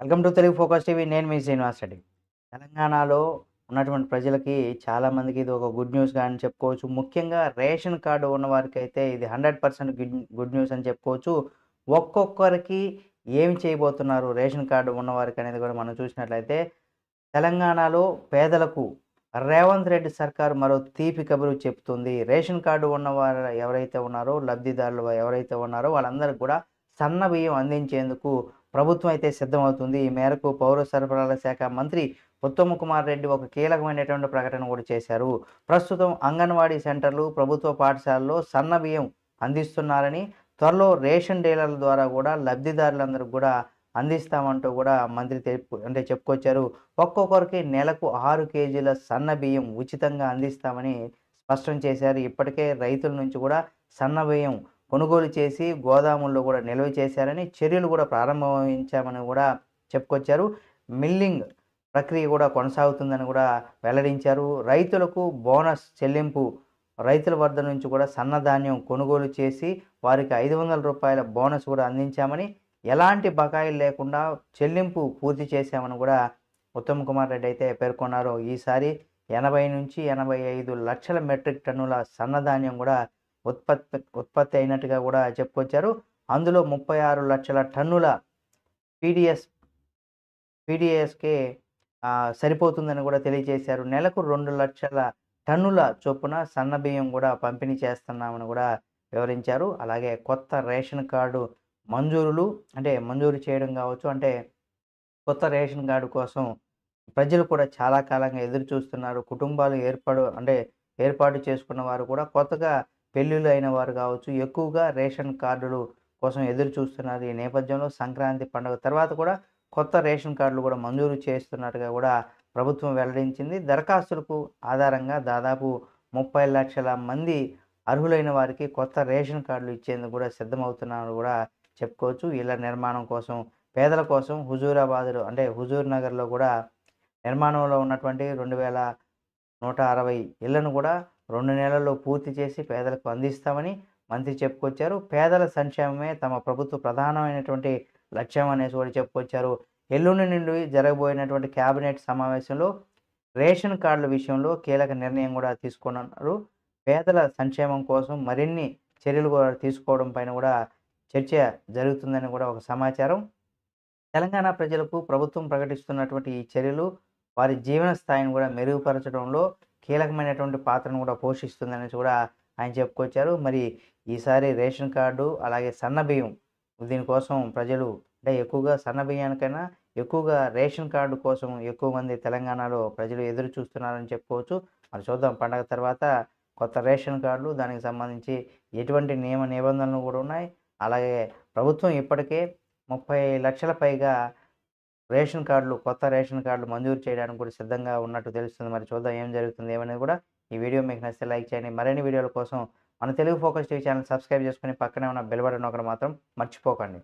Welcome to Telugu focus TV. నేను మీ శ్రీనివాస్ రెడ్డి. తెలంగాణలో ఉన్నటువంటి ప్రజలకి చాలామందికి ఇది ఒక గుడ్ న్యూస్‌గా అని చెప్పుకోవచ్చు. ముఖ్యంగా రేషన్ కార్డ్ ఉన్నవారికైతే ఇది 100% గుడ్ న్యూస్ అని చెప్పుకోవచ్చు. ఒక్కొక్కరికి ఏమి చేయబోతున్నారు రేషన్ కార్డ్ ఉన్నవారికి అనేది కూడా మనం చూసినట్లయితే తెలంగాణలో పేదలకు రేవంత్ రెడ్డి సర్కార్ మరో తీపి కబురు చెప్తుంది. రేషన్ కార్డు ఉన్నవారు ఎవరైతే ఉన్నారో, లబ్ధిదారులు ఎవరైతే ఉన్నారో వాళ్ళందరికి కూడా సన్న బియ్యం అందించేందుకు ప్రభుత్వం అయితే సిద్ధమవుతుంది. ఈ మేరకు పౌర సరఫరాల శాఖ మంత్రి ఉత్తమ్ కుమార్ రెడ్డి ఒక కీలకమైనటువంటి ప్రకటన కూడా చేశారు. ప్రస్తుతం అంగన్వాడీ సెంటర్లు, ప్రభుత్వ పాఠశాలల్లో సన్న బియ్యం అందిస్తున్నారని, త్వరలో రేషన్ డీలర్ల ద్వారా కూడా లబ్ధిదారులందరికి కూడా అందిస్తామంటూ కూడా మంత్రి చెప్పుకొచ్చారు. ఒక్కొక్కరికి నెలకు 6 కేజీల సన్న బియ్యం ఉచితంగా అందిస్తామని స్పష్టం చేశారు. ఇప్పటికే రైతుల నుంచి కూడా సన్న బియ్యం కొనుగోలు చేసి గోదాముల్లో కూడా నిల్వ చేశారని, చర్యలు కూడా ప్రారంభించామని కూడా చెప్పుకొచ్చారు. మిల్లింగ్ ప్రక్రియ కూడా కొనసాగుతుందని కూడా వెల్లడించారు. రైతులకు బోనస్ చెల్లింపు రైతుల వద్ద నుంచి కూడా సన్నధాన్యం కొనుగోలు చేసి వారికి రూ. 500 బోనస్ కూడా అందించామని, ఎలాంటి బకాయిలు లేకుండా చెల్లింపు పూర్తి చేశామని కూడా ఉత్తమ్ కుమార్ రెడ్డి అయితే పేర్కొన్నారు. ఈసారి 80-85 లక్షల మెట్రిక్ టన్నుల సన్నధాన్యం కూడా ఉత్పత్తి అయినట్టుగా కూడా చెప్పుకొచ్చారు. అందులో 36 లక్షల టన్నుల పీడీఎస్ పీడీఎస్‌కే సరిపోతుందని కూడా తెలియజేశారు. నెలకు 2 లక్షల టన్నుల చొప్పున సన్నబియ్యం కూడా పంపిణీ చేస్తున్నామని కూడా వివరించారు. అలాగే కొత్త రేషన్ కార్డు మంజూరు చేయడం కావచ్చు, కొత్త రేషన్ కార్డు కోసం ప్రజలు కూడా చాలా కాలంగా ఎదురు చూస్తున్నారు. కుటుంబాలు ఏర్పాటు చేసుకున్న వారు కూడా కొత్తగా పెళ్ళిళ్ళు అయిన వారు కావచ్చు, ఎక్కువగా రేషన్ కార్డులు కోసం ఎదురు చూస్తున్నారు. ఈ నేపథ్యంలో సంక్రాంతి పండుగ తర్వాత కూడా కొత్త రేషన్ కార్డులు కూడా మంజూరు చేస్తున్నట్టుగా కూడా ప్రభుత్వం వెల్లడించింది. దరఖాస్తులకు ఆధారంగా దాదాపు 30 లక్షల మంది అర్హులైన వారికి కొత్త రేషన్ కార్డులు ఇచ్చేందుకు కూడా సిద్ధమవుతున్నారని కూడా చెప్పుకోవచ్చు. ఇళ్ల నిర్మాణం కోసం, పేదల కోసం హుజూర్ నగర్‌లో కూడా నిర్మాణంలో ఉన్నటువంటి 2160 ఇళ్లను కూడా 2 నెలల్లో పూర్తి చేసి పేదలకు అందిస్తామని మంత్రి చెప్పుకొచ్చారు. పేదల సంక్షేమమే తమ ప్రభుత్వ ప్రధానమైనటువంటి లక్ష్యం అనేసి కూడా చెప్పుకొచ్చారు. ఎల్లుండి నుండి జరగబోయినటువంటి కేబినెట్ సమావేశంలో రేషన్ కార్డుల విషయంలో కీలక నిర్ణయం కూడా తీసుకోనున్నారు. పేదల సంక్షేమం కోసం మరిన్ని చర్యలు కూడా తీసుకోవడం పైన కూడా చర్చ జరుగుతుందని కూడా ఒక సమాచారం. తెలంగాణ ప్రజలకు ప్రభుత్వం ప్రకటిస్తున్నటువంటి ఈ చర్యలు వారి జీవన స్థాయిని కూడా మెరుగుపరచడంలో కీలకమైనటువంటి పాత్రను కూడా పోషిస్తుందనేసి కూడా ఆయన చెప్పుకొచ్చారు. మరి ఈసారి రేషన్ కార్డు అలాగే సన్నబియ్యం దీనికోసం ప్రజలు ఎక్కువగా సన్నబియ్యానికైనా ఎక్కువగా రేషన్ కార్డు కోసం ఎక్కువ మంది తెలంగాణలో ప్రజలు ఎదురు చూస్తున్నారని చెప్పుకోవచ్చు. మరి చూద్దాం పండగ తర్వాత కొత్త రేషన్ కార్డులు దానికి సంబంధించి ఎటువంటి నియమ నిబంధనలు కూడా ఉన్నాయి. అలాగే ప్రభుత్వం ఇప్పటికే 30 లక్షల పైగా కొత్త రేషన్ కార్డులు మంజూరు చేయడానికి కూడా సిద్ధంగా ఉన్నట్టు తెలుస్తుంది. మరి చూద్దాం ఏం జరుగుతుంది ఏమనేది కూడా. ఈ వీడియో మీకు నచ్చితే లైక్ చేయండి. మరిన్ని వీడియోల కోసం మన Telugu focus TV channel subscribe చేసుకొని పక్కనే ఉన్న బెల్ బటన్ నొక్కడం మాత్రం మర్చిపోకండి.